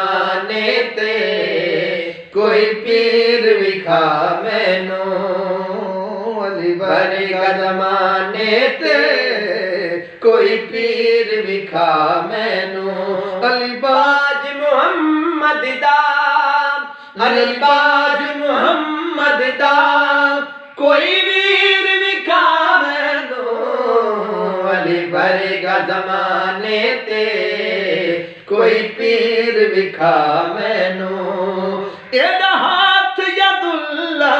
जमाने ते कोई पीर विखा मैनू अली भरेगा जमाने ते कोई पीर विखा मैनू अली बाज मुहम्मद दा अली बाज मुहम्मद दा कोई वीर विखा मैनू अली भरेगा जमाने ते कोई पीर विखा मैनू एदा हाथ यदुल्ला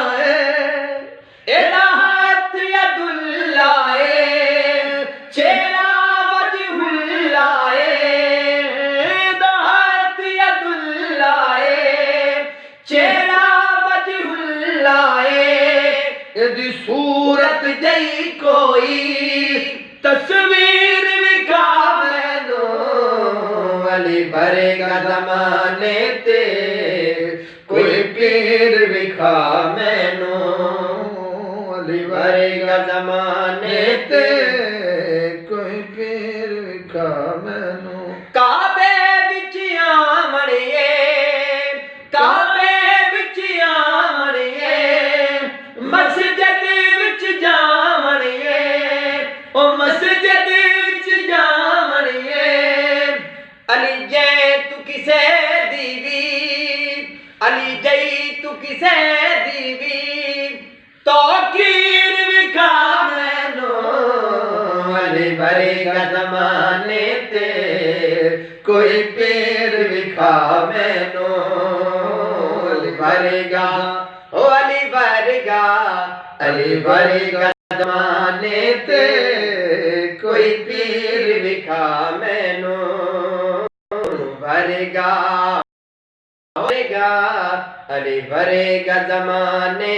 एदा हाथ यदुल्ला चेहरा वजहुल्ला एदा हाथ यदुल्ला चेहरा वजहुल्ला एदी सूरत जई कोई तस्वीर विखा मैनू अली भरेगा जमाने ते कोई पीर विखा मैनू अली भरेगा जमाने ते कोई पीर विखा मैनू काबे विच आमणिए काबे विच आमणिए मस्जिद विच जावणिए ओ मस्जिद विच जावणिए अली जय तू किसे दीवी अली जय तू किसे दीवी तो कीर विखा मैनू अली भरेगा जमाने ते कोई पीर विखा मैनू अली भरेगा ओ अली भरेगा जमाने ते कोई पीर विखा मैनू भरेगा अली भरेगा जमाने